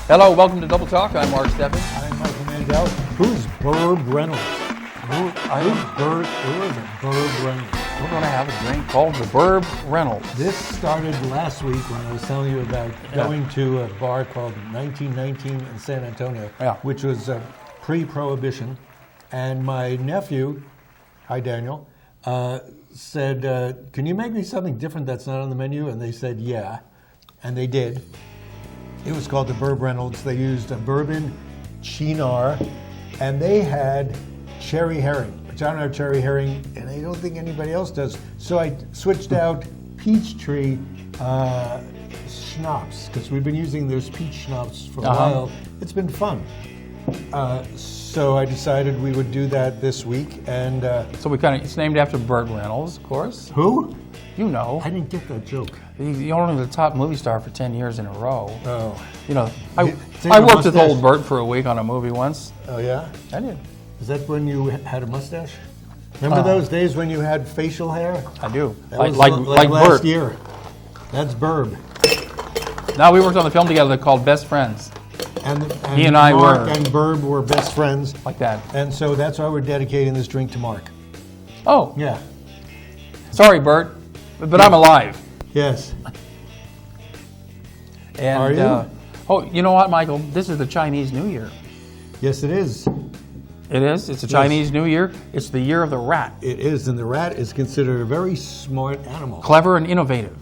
Hello, welcome to Double Talk. I'm Mark Steffen. I'm Michael Mandel. Who's Bourb Reynolds? Who is Bourb Reynolds? We're going to have a drink called the Bourb Reynolds. This started last week when I was telling you about going to a bar called 1919 in San Antonio, which was pre-prohibition. And my nephew, hi Daniel, said, can you make me something different that's not on the menu? And they said, yeah. And they did. It was called the Bourb Reynolds. They used a bourbon, Cynar, and they had cherry herring, which I don't have cherry herring, and I don't think anybody else does. So I switched out peach tree schnapps, because we've been using those peach schnapps for a while. It's been fun. So I decided we would do that this week, and so it's named after Bourb Reynolds, of course. Who? You know. I didn't get that joke. He's only the top movie star for 10 years in a row. Oh. You know, I worked with old Bert for a week on a movie once. Oh, yeah? I did. Is that when you had a mustache? Remember those days when you had facial hair? I do. That was like last Bert. year. That's Bourb. Now we worked on the film together called Best Friends. And he and I Mark were. and Bourb were best friends. Like that. And so that's why we're dedicating this drink to Mark. Oh. Yeah. Sorry, Bert, but I'm alive. Yes. And, are you? Oh, you know what, Michael? This is the Chinese New Year. Yes, it is. It is. It's a Chinese New Year. It's the year of the rat. It is, and the rat is considered a very smart animal. Clever and innovative.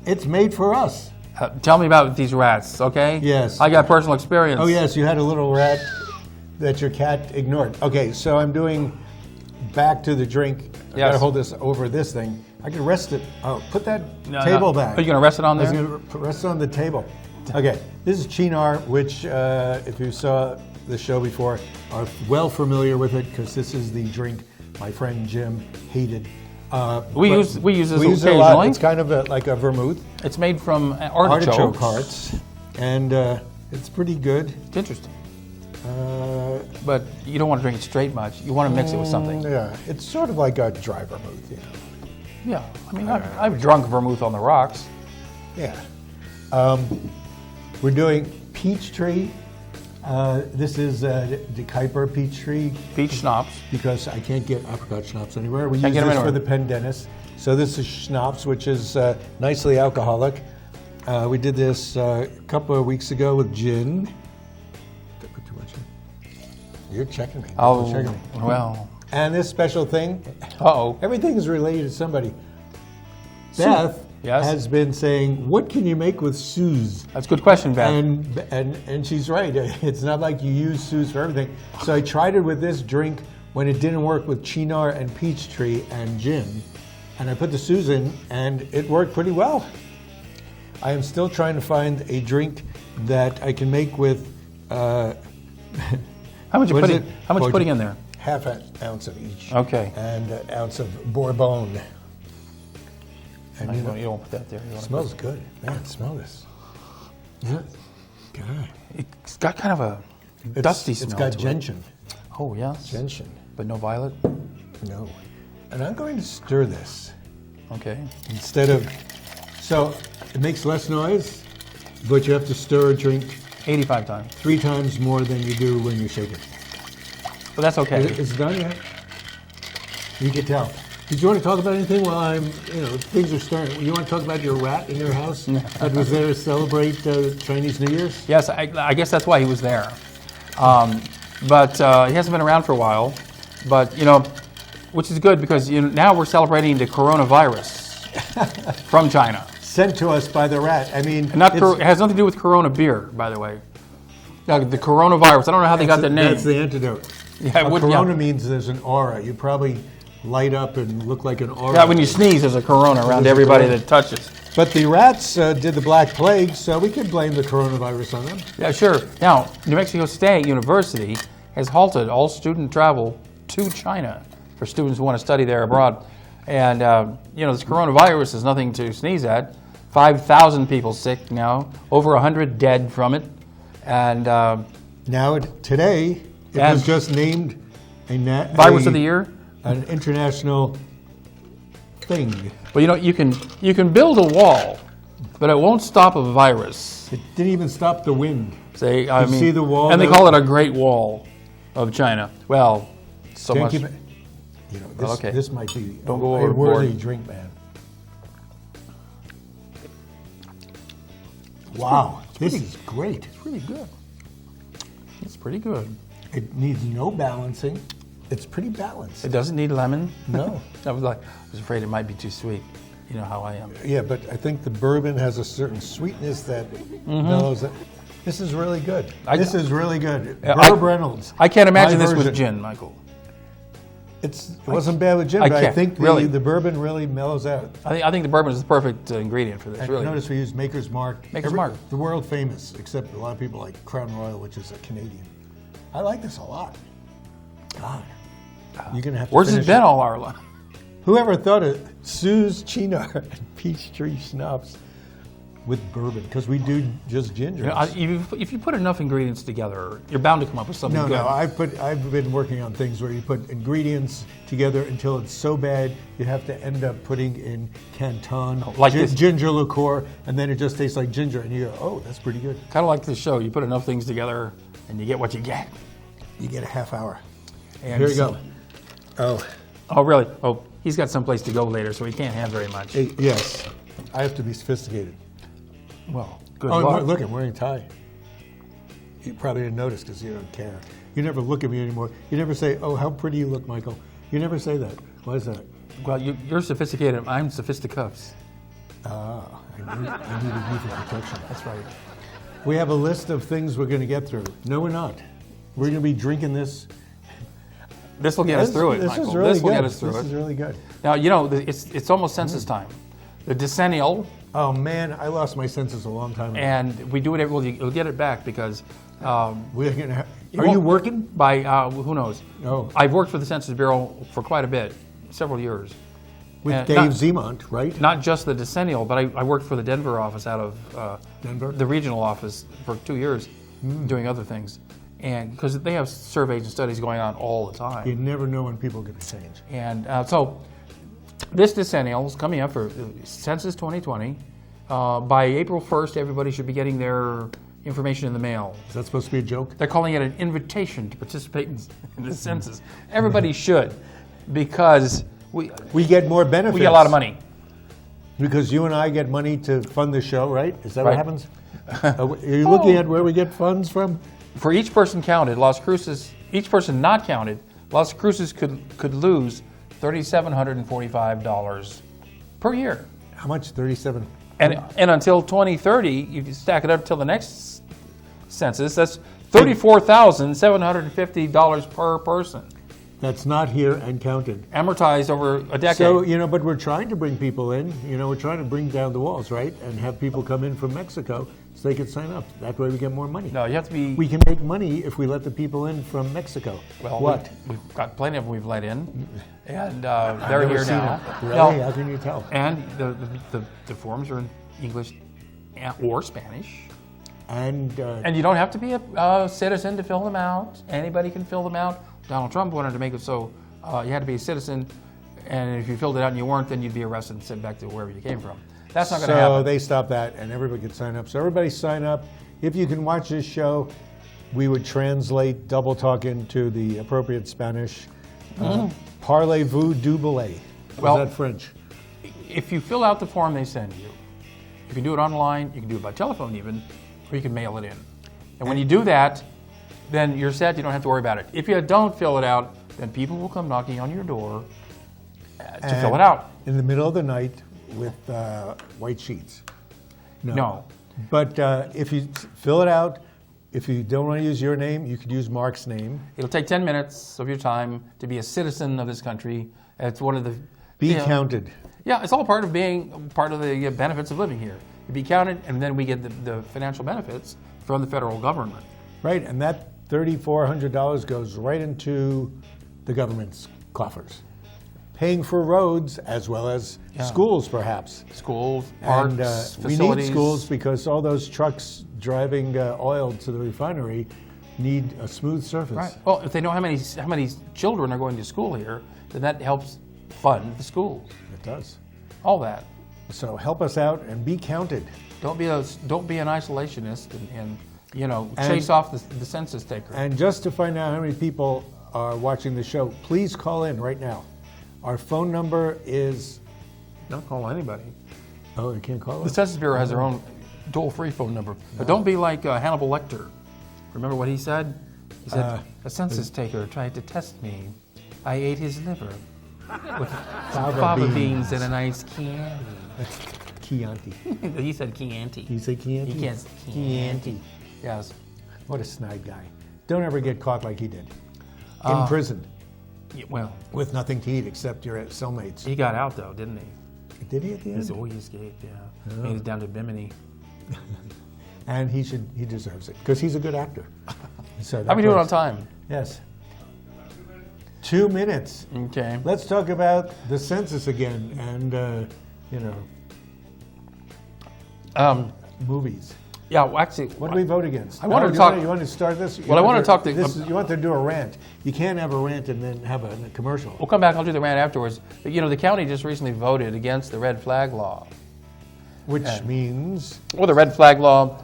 It's made for us. Tell me about these rats, okay? Yes. I got personal experience. Oh, yes, you had a little rat that your cat ignored. Okay, so I'm doing back to the drink. I gotta hold this over this thing. I can rest it. Oh, put that table back. Are you gonna rest it on there? I was gonna rest it on the table. Okay, this is Cynar, which if you saw the show before, are well familiar with it because this is the drink my friend Jim hated. We use this occasionally. A lot. It's kind of like a vermouth. It's made from artichoke hearts, and it's pretty good. It's interesting. But you don't want to drink it straight much. You want to mix it with something. Yeah, it's sort of like a dry vermouth, you know. Yeah, I mean, I've drunk vermouth on the rocks. Yeah. We're doing peach tree. This is De Kuyper peach tree. Peach schnapps. Because I can't get apricot schnapps anywhere. We use this for the pen dentist. So this is schnapps, which is nicely alcoholic. We did this a couple of weeks ago with gin. Did I put too much in? You're checking me. Oh, checking me. Well. And this special thing. Uh-oh. Everything is related to somebody. Beth has been saying, what can you make with Suze? That's a good question, Beth. And she's right. It's not like you use Suze for everything. So I tried it with this drink when it didn't work with Cynar and peach tree and gin. And I put the Suze in, and it worked pretty well. I am still trying to find a drink that I can make with... how much you putting in there? Half an ounce of each. Okay. And an ounce of Bourbon. And you don't put that there. It smells good. Man, smell this. Yeah. God. It's got kind of a dusty smell. It's got to gentian. It. Oh, yes. Gentian. But no violet? No. And I'm going to stir this. Okay. Instead of... So, it makes less noise, but you have to stir a drink 85 times. 3 times more than you do when you shake it. But that's okay. Is it done yet? You can tell. Did you want to talk about anything while things are stirring? You want to talk about your rat in your house that was there to celebrate Chinese New Year's? Yes, I guess that's why he was there. But he hasn't been around for a while. But, which is good because now we're celebrating the coronavirus from China. Sent to us by the rat. I mean, it has nothing to do with Corona beer, by the way. The coronavirus. I don't know how they got the name. That's the antidote. Yeah, corona means there's an aura. You probably light up and look like an aura. Yeah, when you sneeze, there's a corona around everybody that touches. But the rats did the Black Plague, so we could blame the coronavirus on them. Yeah, sure. Now, New Mexico State University has halted all student travel to China for students who want to study there abroad. And, this coronavirus is nothing to sneeze at. 5,000 people sick now, over 100 dead from it. And today, it was just named Virus of the Year? An international thing. Well, you can build a wall But it won't stop a virus. It didn't even stop the wind. See the wall? And they call it a Great Wall of China. Well, so much. This might be Don't go a overboard. worthy drink, man. Wow, this is great. It's really good. It's pretty good. It needs no balancing. It's pretty balanced. It doesn't need lemon. No. I was afraid it might be too sweet. You know how I am. Yeah, but I think the bourbon has a certain sweetness that mellows it. This is really good. This is really good. Bourb Reynolds. I can't imagine this version. with gin, Michael. It wasn't bad with gin, but I think the bourbon really mellows out. I think the bourbon is the perfect ingredient for this. And really. Notice we use Maker's Mark. Maker's Mark. The world famous, except a lot of people like Crown Royal, which is a Canadian. I like this a lot. God. You're going to have to Where's finish it been all our life? Whoever thought of Suze, Cynar, and Peachtree schnapps with bourbon? Because we do just ginger. If you put enough ingredients together, you're bound to come up with something good. No, I've been working on things where you put ingredients together until it's so bad you have to end up putting in Canton, ginger liqueur, and then it just tastes like ginger, and you go, oh, that's pretty good. Kind of like the show. You put enough things together, and you get what you get. You get a half hour. And here you go. Oh, really? Oh, he's got someplace to go later, so he can't have very much. Yes, I have to be sophisticated. Well, good luck. luck. Look, I'm wearing a tie. You probably didn't notice because you don't care. You never look at me anymore. You never say, oh, how pretty you look, Michael. You never say that. Why is that? Well, you're sophisticated. I'm sophisticuffs. Ah, I needed you for protection. That's right. We have a list of things we're going to get through. No, we're not. We're going to be drinking this. This will get us through it, Michael. This will get us through it. This is really good. Now, it's almost census time. The decennial. Oh, man, I lost my senses a long time ago. And we do it, you'll get it back because... we're gonna are you working? By, who knows? Oh. I've worked for the Census Bureau for quite a bit, several years. With Dave Zemont, right? Not just the decennial, but I worked for the Denver office out of Denver? The regional office for 2 years, doing other things. And because they have surveys and studies going on all the time. You never know when people are going to change. And so this decennial is coming up for Census 2020. By April 1st, everybody should be getting their information in the mail. Is that supposed to be a joke? They're calling it an invitation to participate in the census. Everybody should, because we get more benefits. We get a lot of money. Because you and I get money to fund the show, right? Is that what happens? Are you looking at where we get funds from? For each person counted, Las Cruces, each person not counted, Las Cruces could lose $3,745 per year. How much? 37. And until 2030, you stack it up till the next census. That's $34,750 per person. That's not here and counted. Amortized over a decade. So, but we're trying to bring people in. We're trying to bring down the walls, right? And have people come in from Mexico so they can sign up. That way we get more money. No, you have to be... We can make money if we let the people in from Mexico. Well, what? We've got plenty of them we've let in. And they're here now. Really? No. How can you tell? And the forms are in English or Spanish. And you don't have to be a citizen to fill them out. Anybody can fill them out. Donald Trump wanted to make it so you had to be a citizen, and if you filled it out and you weren't, then you'd be arrested and sent back to wherever you came from. That's not going to happen. So they stopped that, and everybody could sign up. So everybody sign up. If you can watch this show, we would translate Double Talk into the appropriate Spanish. Parlez-vous du ballet? Is that French? If you fill out the form they send you, you can do it online, you can do it by telephone even, or you can mail it in. And when you do that, then you're set, you don't have to worry about it. If you don't fill it out, then people will come knocking on your door to fill it out. In the middle of the night with white sheets. No. But if you fill it out, if you don't want to use your name, you could use Mark's name. It'll take 10 minutes of your time to be a citizen of this country. It's one of the... Be counted. Yeah, it's all part of being part of the benefits of living here. You be counted, and then we get the financial benefits from the federal government. Right, and that $3,400 goes right into the government's coffers, paying for roads as well as schools, perhaps. Schools, parks, facilities. We need schools because all those trucks driving oil to the refinery need a smooth surface. Right. Well, if they know how many children are going to school here, then that helps fund the schools. It does. All that. So help us out and be counted. Don't be an isolationist and chase off the census taker. And just to find out how many people are watching the show, please call in right now. Our phone number is... Don't call anybody. Oh, you can't call The us? Census Bureau has their own toll-free phone number. But don't be like Hannibal Lecter. Remember what he said? He said, a census taker tried to test me. I ate his liver with fava beans and a nice Chianti. Chianti. He said Chianti. You say Chianti? He can't. Chianti. Yes. What a snide guy. Don't ever get caught like he did. In prison. Yeah, well, with nothing to eat except your cellmates. He got out though, didn't he? Did he at the end? He escaped, yeah. Made it down to Bimini. And he deserves it, because he's a good actor. So how are we doing on time? Yes. 2 minutes. Okay. Let's talk about the census again and, movies. Yeah, well, actually... What do we vote against? I want to talk... You want to start this? Well, I want to talk... You want to do a rant. You can't have a rant and then have a commercial. We'll come back. I'll do the rant afterwards. But, the county just recently voted against the red flag law. Which means? Well, the red flag law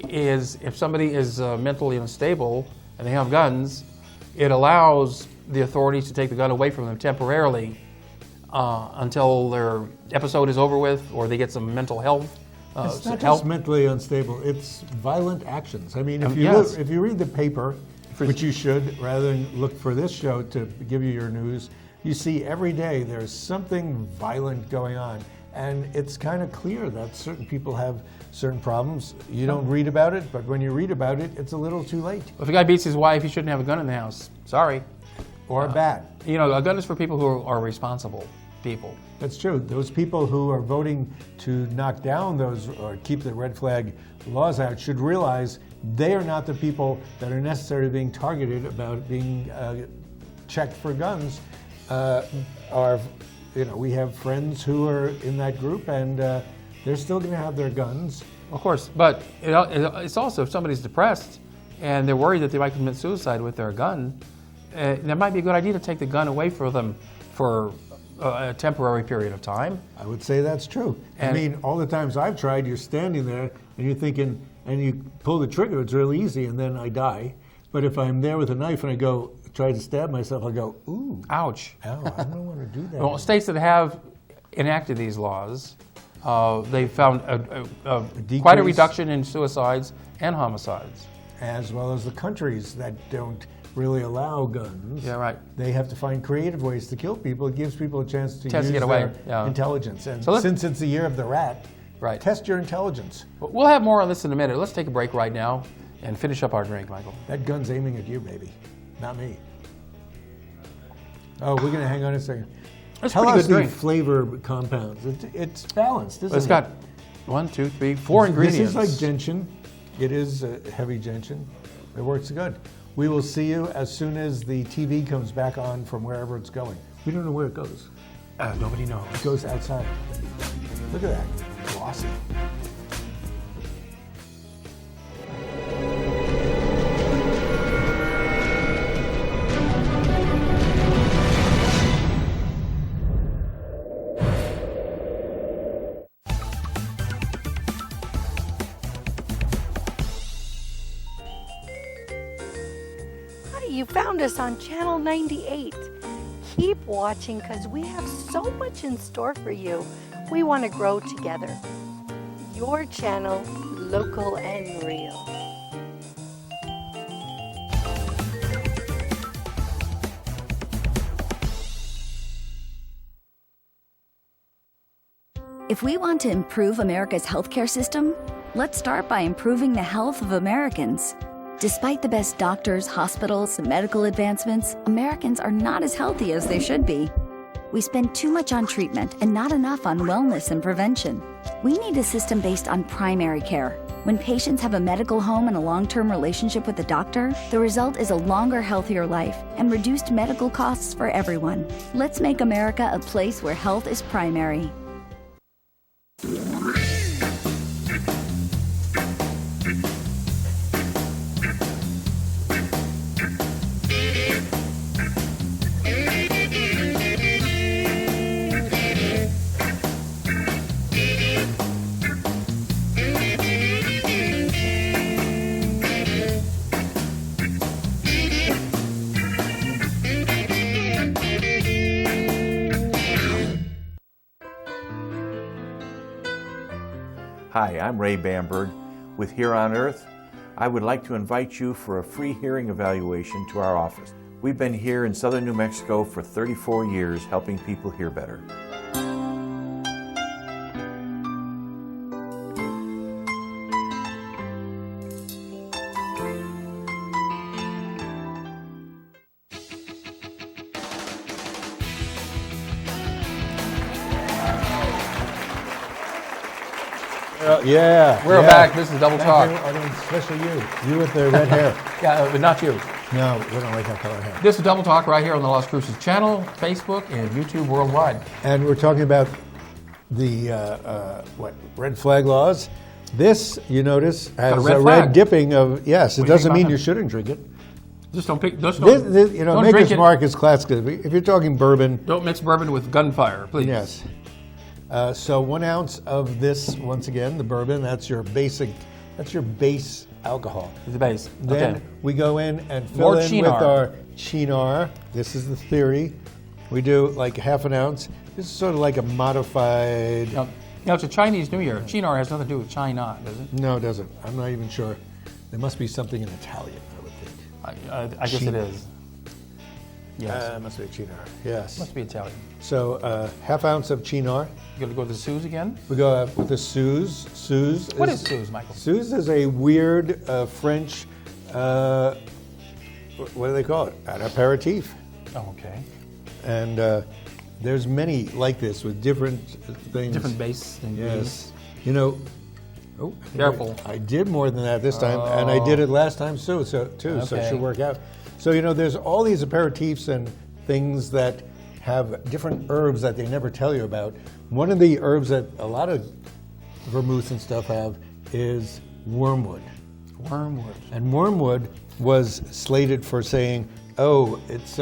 is if somebody is mentally unstable and they have guns, it allows the authorities to take the gun away from them temporarily until their episode is over with or they get some mental health. It's not just mentally unstable, it's violent actions. I mean, if you read the paper, which you should, rather than look for this show to give you your news, you see every day there's something violent going on. And it's kind of clear that certain people have certain problems. You don't read about it, but when you read about it, it's a little too late. If a guy beats his wife, he shouldn't have a gun in the house. Sorry. Or a bat. A gun is for people who are responsible people. That's true. Those people who are voting to knock down those or keep the red flag laws out should realize they are not the people that are necessarily being targeted about being checked for guns. We have friends who are in that group, and they're still going to have their guns. Of course, but it's also if somebody's depressed and they're worried that they might commit suicide with their gun, it might be a good idea to take the gun away from them for a temporary period of time. I would say that's true. And all the times I've tried, you're standing there and you're thinking, and you pull the trigger, it's really easy, and then I die. But if I'm there with a knife and I try to stab myself, I go, ooh. Ouch. Ow, I don't want to do that. Well, states that have enacted these laws, they found quite a reduction in suicides and homicides. As well as the countries that don't really allow guns. Yeah, right. They have to find creative ways to kill people. It gives people a chance to use get away. their intelligence. And so since it's the year of the rat, right. Test your intelligence. We'll have more on this in a minute. Let's take a break right now and finish up our drink, Michael. That gun's aiming at you, baby, not me. Oh, we're going to hang on a second. Tell us the flavor compounds. It's balanced, isn't it? It's got 1, 2, 3, 4 ingredients. This is like gentian. It is heavy gentian. It works good. We will see you as soon as the TV comes back on from wherever it's going. We don't know where it goes. Nobody knows. It goes outside. Look at that. Glossy. You found us on Channel 98. Keep watching because we have so much in store for you. We want to grow together. Your channel, local and real. If we want to improve America's healthcare system, let's start by improving the health of Americans. Despite the best doctors, hospitals, and medical advancements, Americans are not as healthy as they should be. We spend too much on treatment and not enough on wellness and prevention. We need a system based on primary care. When patients have a medical home and a long-term relationship with a doctor, the result is a longer, healthier life and reduced medical costs for everyone. Let's make America a place where health is primary. Hi, I'm Ray Bamberg with Here on Earth. I would like to invite you for a free hearing evaluation to our office. We've been here in southern New Mexico for 34 years helping people hear better. Yeah. We're back. This is Double Talk. Especially you with the red hair. Yeah, but not you. No, we don't like that color hair. This is Double Talk right here on the Las Cruces channel, Facebook, and YouTube worldwide. And we're talking about the red flag laws. This, you notice, has red a flag. red dipping of, yes, it What do you doesn't think mean about you that? shouldn't drink it. Just don't pick. Just This, don't, don't drink Maker's it. Mark is classic. If you're talking bourbon, Don't mix bourbon with gunfire, please. yes. So 1 ounce of this, once again, the bourbon, that's your base alcohol. The base. Then Okay. we go in and fill More in Cynar. with our Cynar. This is the theory. We do like half an ounce. This is sort of like a modified. Now, it's a Chinese New Year. Cynar has nothing to do with China, does it? No, it doesn't. I'm not even sure. There must be something in Italian, I would think. I guess it is. Yes. It must be Cynar. Yes. Must be Italian. So half ounce of Cynar. You going to go with the Suze again? We go with the Suze. Suze. What is Suze, Michael? Suze is a weird French. What do they call it? An aperitif. Oh, okay. And there's many like this with different things. Different base. Yes. You know, Careful. I did more than that this time, and I did it last time too, so it Okay. should work out. So, you know, there's all these aperitifs and things that have different herbs that they never tell you about. One of the herbs that a lot of vermouths and stuff have is wormwood. Wormwood. And wormwood was slated for saying, oh, it's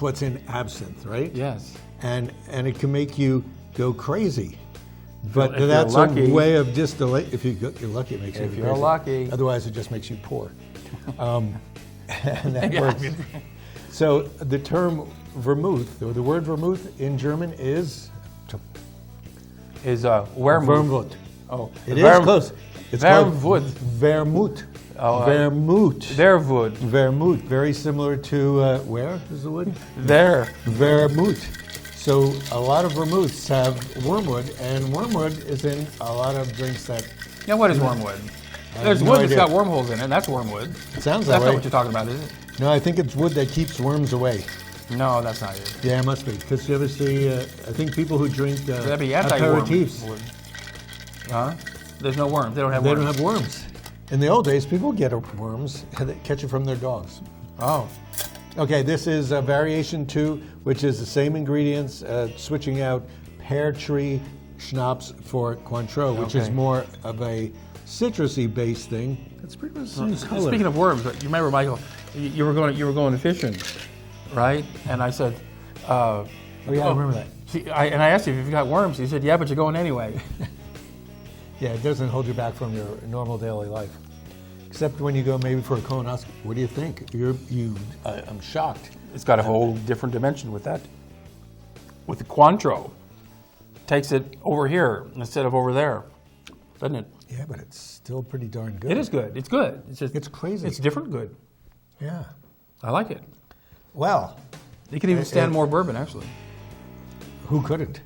what's in absinthe, right? Yes. And it can make you go crazy. But If you're that's lucky. a way of distillation. If you're lucky, it makes you If go you're crazy. lucky. Otherwise, it just makes you poor. And that works. So the term vermouth, or the word vermouth in German is Is Wermouth. Vermouth. Oh, It is close. It's called Vermouth. Vermouth. Oh, Vermouth. Verwood. Vermouth. Very similar to where is the wood? There. Vermouth. So a lot of vermouths have wormwood, and wormwood is in a lot of drinks that. Now, what is wormwood? There's no wood that's idea. got wormholes in it, and that's wormwood. It sounds that That's way. not what you're talking about, is it? No, I think it's wood that keeps worms away. No, that's not it. Yeah, it must be. Because you ever see, I think people who drink That'd be anti-worm aperitifs, wood. Huh? There's no worms. They don't have they worms. don't have worms. In the old days, people get worms, they catch it from their dogs. Oh. Okay, this is variation 2, which is the same ingredients, switching out pear tree schnapps for Cointreau, which is Okay. more of a citrusy based thing. It's pretty much the same color. Speaking of worms, you remember, Michael, you were going fishing, right? And I said, Oh yeah, I remember that. And I asked you if you got worms. He said, yeah, but you're going anyway. Yeah, it doesn't hold you back from your normal daily life. Except when you go maybe for a colonoscopy. What do you think? I'm shocked. It's got a whole different dimension with that. With the Cointreau, takes it over here instead of over there, doesn't it? Yeah, but it's still pretty darn good. It is good. It's good. It's just, It's crazy. It's different good. Yeah. I like it. Well, You could even stand more bourbon, actually. who couldn't?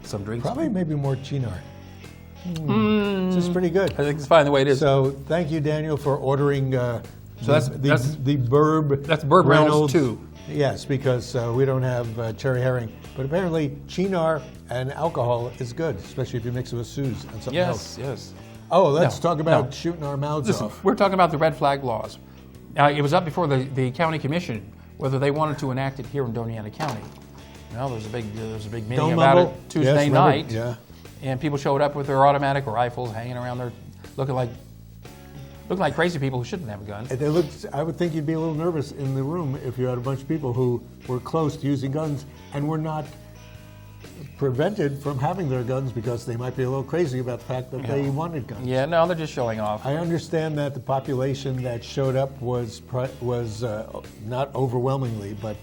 Some drinks. Probably maybe more Cynar. It's just pretty good. I think it's fine the way it is. So thank you, Daniel, for ordering that's the Bourb. That's Bourb Reynolds too. Yes, because we don't have cherry herring. But apparently Cynar and alcohol is good, especially if you mix it with Suze and something else. Yes. Oh, let's No, talk about no. shooting our mouths Listen, off. we're talking about the red flag laws. It was up before the county commission whether they wanted to enact it here in Doña Ana County. Well, there was a big meeting Don't about mumble. it Tuesday Yes, remember? night. Yeah. And people showed up with their automatic rifles, hanging around there, looking like crazy people who shouldn't have a gun. They looked. I would think you'd be a little nervous in the room if you had a bunch of people who were close to using guns and were not prevented from having their guns because they might be a little crazy about the fact that they wanted guns. Yeah, no, they're just showing off. I understand that the population that showed up was not overwhelmingly, but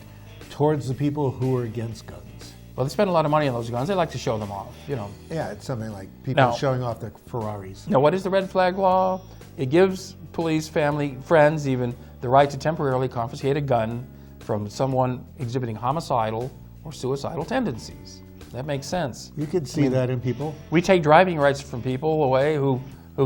towards the people who were against guns. Well, they spend a lot of money on those guns. They like to show them off, Yeah, it's something like people Now- showing off their Ferraris. Now, what is the red flag law? It gives police, family, friends even, the right to temporarily confiscate a gun from someone exhibiting homicidal or suicidal tendencies. That makes sense. You could see that in people. We take driving rights from people away who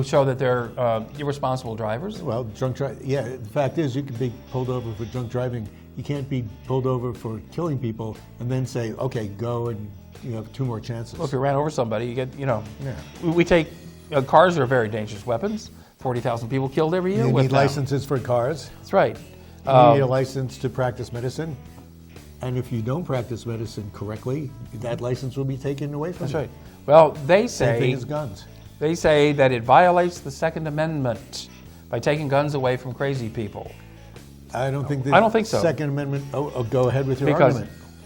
show that they're irresponsible drivers. Well, drunk driving. Yeah, the fact is, you can be pulled over for drunk driving. You can't be pulled over for killing people and then say, "Okay, go and you have 2 more chances." Well, if you ran over somebody, you get, Yeah. We take, cars are very dangerous weapons. 40,000 people killed every year You with need them. licenses for cars. That's right. You need a license to practice medicine. And if you don't practice medicine correctly, that license will be taken away from That's you. right. Well, they Same thing say as guns. that it violates the Second Amendment by taking guns away from crazy people. I don't think I don't think so. Second Amendment. Go ahead with your Because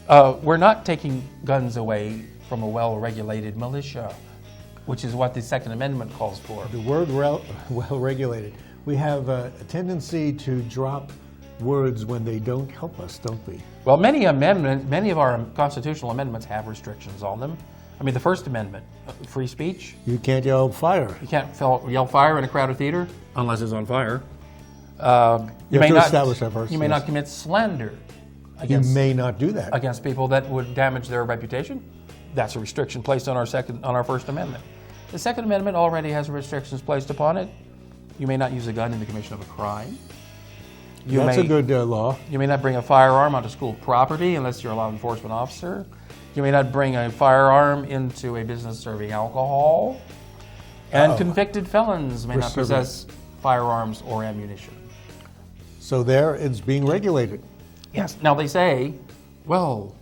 argument. we're not taking guns away from a well-regulated militia, which is what the Second Amendment calls for. The word well-regulated. We have a tendency to drop words when they don't help us, don't we? Well, many of our constitutional amendments have restrictions on them. I mean, the First Amendment, free speech. You can't yell fire. You can't yell fire in a crowded theater unless it's on fire. You have to establish that first. You may yes. not commit slander You may not do that. against people that would damage their reputation. That's a restriction placed on our First Amendment. The Second Amendment already has restrictions placed upon it. You may not use a gun in the commission of a crime. That's a good law. You may not bring a firearm onto school property unless you're a law enforcement officer. You may not bring a firearm into a business serving alcohol. And convicted felons may not possess firearms or ammunition. So there, it's being regulated. Yes. Now they say, well,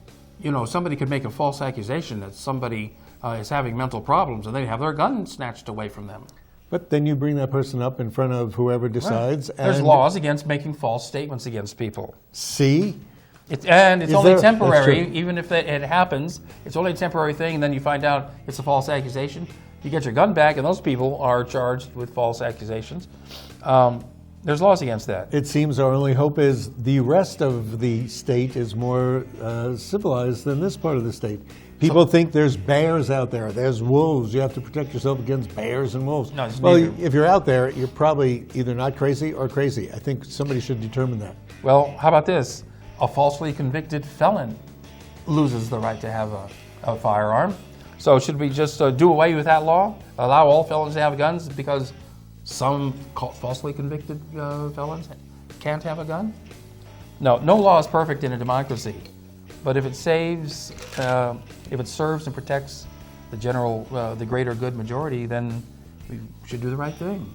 somebody could make a false accusation that somebody is having mental problems and they have their gun snatched away from them. But then you bring that person up in front of whoever decides. There's and laws against making false statements against people. See? It's Is only there- that's temporary. true. Even if it happens, it's only a temporary thing, and then you find out it's a false accusation. You get your gun back, and those people are charged with false accusations. There's laws against that. It seems our only hope is the rest of the state is more civilized than this part of the state. People think there's bears out there. There's wolves. You have to protect yourself against bears and wolves. No, it's well, neither. if you're out there, you're probably either not crazy or crazy. I think somebody should determine that. Well, how about this? A falsely convicted felon loses the right to have a firearm. So should we just do away with that law? Allow all felons to have guns because some falsely convicted felons can't have a gun? No law is perfect in a democracy. But if it serves and protects the greater good majority, then we should do the right thing.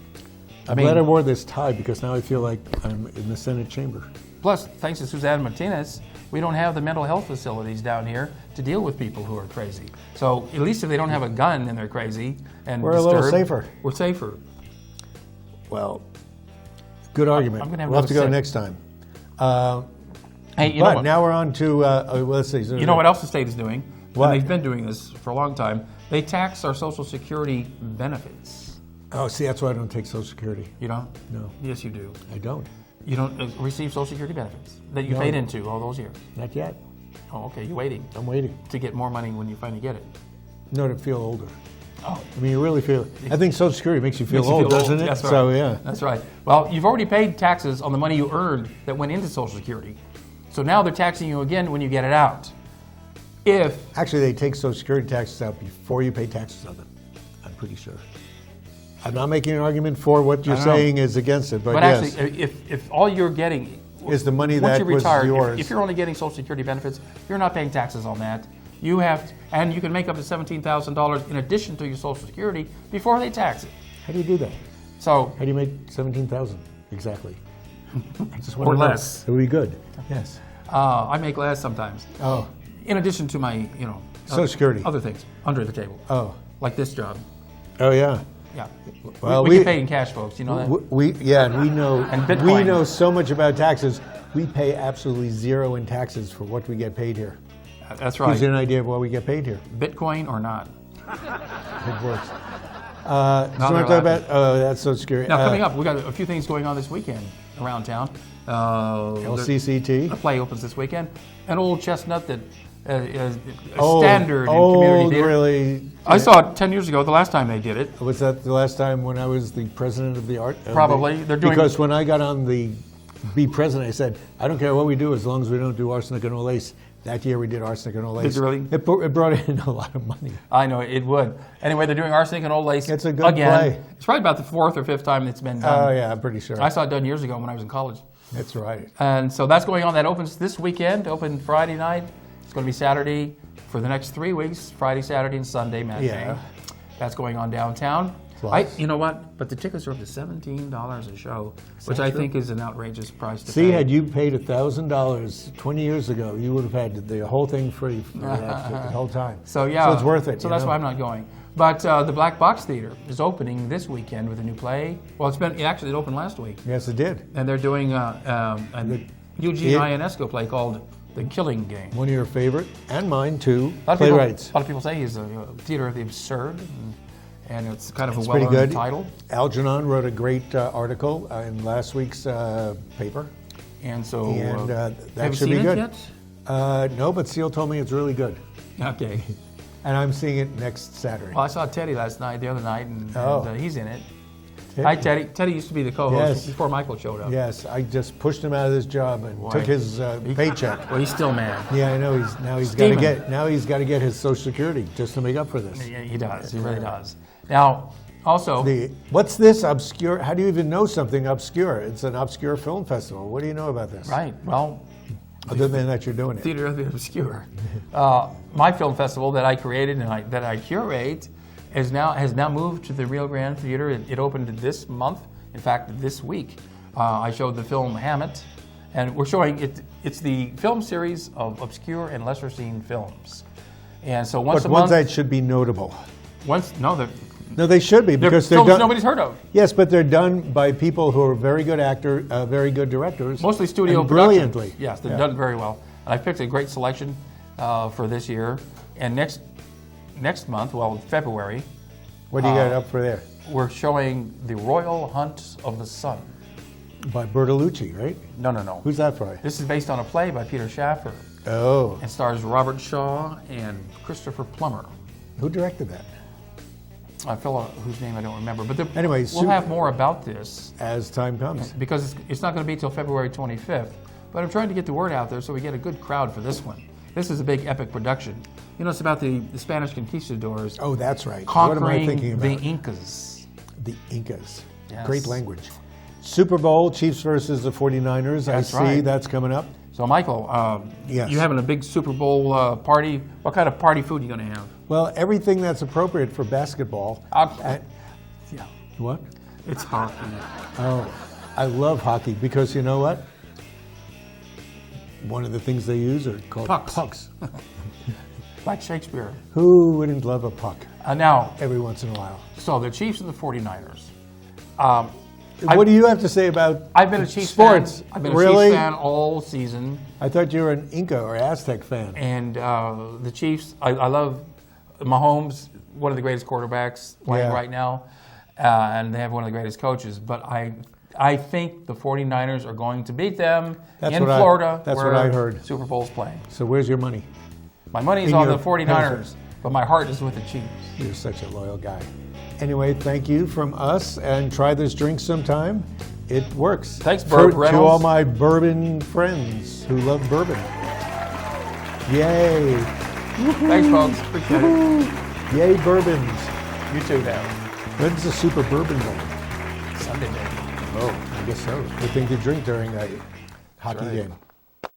I'm glad I wore this tie because now I feel like I'm in the Senate chamber. Plus, thanks to Suze Martinez, we don't have the mental health facilities down here to deal with people who are crazy. So at least if they don't have a gun and they're crazy and We're a little disturbed, safer. We're safer. Well, good argument. I'm gonna have We'll have to another go sip. next time. Hey, you know But what? now we're on to, let's see. You know what else the state is doing? What? And they've been doing this for a long time. They tax our Social Security benefits. Oh, see, that's why I don't take Social Security. You don't? No. Yes, you do. I don't. You don't receive Social Security benefits that you No. paid into all those years. Not yet. Oh, okay. You're waiting I'm waiting. to get more money when you finally get it. No, to feel older. Oh. I mean, you really feel. I think Social Security makes you feel Makes you old, feel doesn't old. it? That's right. So yeah. That's right. Well, you've already paid taxes on the money you earned that went into Social Security. So now they're taxing you again when you get it out. If Actually, they take Social Security taxes out before you pay taxes on them. I'm pretty sure. I'm not making an argument for what you're I don't know. saying is against it, but, But yes. actually, if all you're getting Is the money once that you was retire, yours. if you're only getting Social Security benefits, you're not paying taxes on that. You have, and you can make up to $17,000 in addition to your Social Security before they tax it. How do you do that? So, How do you make 17,000 exactly? I just Or wanna know. less. It would be good. Yes. I make less sometimes. Oh. In addition to my, Social Security. other things under the table, Oh. like this job. Oh yeah. Yeah. Well, we get paid in cash, folks. You know that. And we know And Bitcoin. we know so much about taxes. We pay absolutely zero in taxes for what we get paid here. That's Gives right. you an idea of what we get paid here. Bitcoin or not. It works. So Now you want they're to talk laughing. about? Oh, that's so scary. Now, coming up, we got a few things going on this weekend around town. LCCT. A play opens this weekend. An old chestnut that a standard in community theater. Really? I saw it 10 years ago, the last time they did it. Was that the last time when I was the president of the art? Probably. They're doing because when I got on the be president, I said, I don't care what we do as long as we don't do arsenic and old lace. That year we did arsenic and old lace. Did you really? It brought in a lot of money. I know, it would. Anyway, they're doing arsenic and old lace It's a good again. play. It's probably about the 4th or 5th time it's been done. Oh, yeah, I'm pretty sure. I saw it done years ago when I was in college. That's right. And so that's going on. That opens this weekend, open Friday night. It's going to be Saturday for the next 3 weeks, Friday, Saturday, and Sunday matinee. Yeah. That's going on downtown. You know what? But the tickets are up to $17 a show, which I think is an outrageous price to pay. See, had you paid $1,000 20 years ago, you would have had the whole thing free for that the whole time. So yeah, so it's worth it. So that's why I'm not going. But the Black Box Theater is opening this weekend with a new play. Well, it opened last week. Yes, it did. And they're doing a Eugene Ionesco play called The Killing Game. One of your favorite, and mine too, A playwrights. lot of people say he's a theater of the absurd, and it's kind of It's a pretty well-known good. title. Algernon wrote a great article in last week's paper. And so, And that have should you be seen good. it yet? No, but Seal told me it's really good. Okay. And I'm seeing it next Saturday. Well, I saw Teddy the other night, and he's in it. Teddy. Hi, Teddy. Teddy used to be the co-host Yes. before Michael showed up. Yes, I just pushed him out of his job and Boy. took his paycheck. Well, he's still mad. Yeah, I know. He's got to get his Social Security just to make up for this. Yeah, he does. He really does. Now, also, What's this obscure? How do you even know something obscure? It's an obscure film festival. What do you know about this? right? Well, Other than that, you're doing it. Theater of the Obscure. My film festival that I created and that I curate has now moved to the Rio Grande Theater. It opened this month. In fact, this week, I showed the film Hammett, and we're showing it. It's the film series of obscure and lesser seen films. And so once But a ones month, that should be notable. they're No, they should be because they're films done. nobody's heard of. Yes, but they're done by people who are very good very good directors. Mostly studio and productions. brilliantly. Yes, they're done very well. And I picked a great selection for this year. And next month, well, February, What do you got up for there? we're showing The Royal Hunt of the Sun. By Bertolucci, right? No. Who's that by? This is based on a play by Peter Shaffer Oh, and stars Robert Shaw and Christopher Plummer, who directed that? a fellow whose name I don't remember. But Anyway, we'll have more about this As time comes. because it's not going to be till February 25th. But I'm trying to get the word out there so we get a good crowd for this one. This is a big epic production. You know, it's about the Spanish conquistadors Oh, that's right. What am I conquering thinking the about? Incas. The Incas. Yes. Great language. Super Bowl, Chiefs versus the 49ers. That's I see right. that's coming up. So, Michael, Yes. you having a big Super Bowl party? What kind of party food are you going to have? Well, everything that's appropriate for basketball. Yeah, What? it's hockey. Oh, I love hockey because you know what? One of the things they use are called Pucks. Like Shakespeare. Who wouldn't love a puck Now, every once in a while? so the Chiefs and the 49ers. What do you have to say about I've been a Chiefs sports? fan. I've been a Really? Chiefs fan all season. I thought you were an Inca or Aztec fan. And the Chiefs, I love Mahomes, one of the greatest quarterbacks playing Yeah. right now. And they have one of the greatest coaches. But I think the 49ers are going to beat them That's in what Florida, that's where what I heard. Super Bowl's playing. So where's your money? My money's In on your the 49ers, but my heart is with the Chiefs. You're such a loyal guy. Anyway, thank you from us, and try this drink sometime. It works. Thanks, Bourb To Reynolds. all my bourbon friends who love bourbon. Yay. Thanks, folks. Appreciate it. Yay, bourbons. You too, now. When's the Super Bourbon Bowl? Sunday, baby. Oh, I guess so. Good thing to drink during a hockey right. game.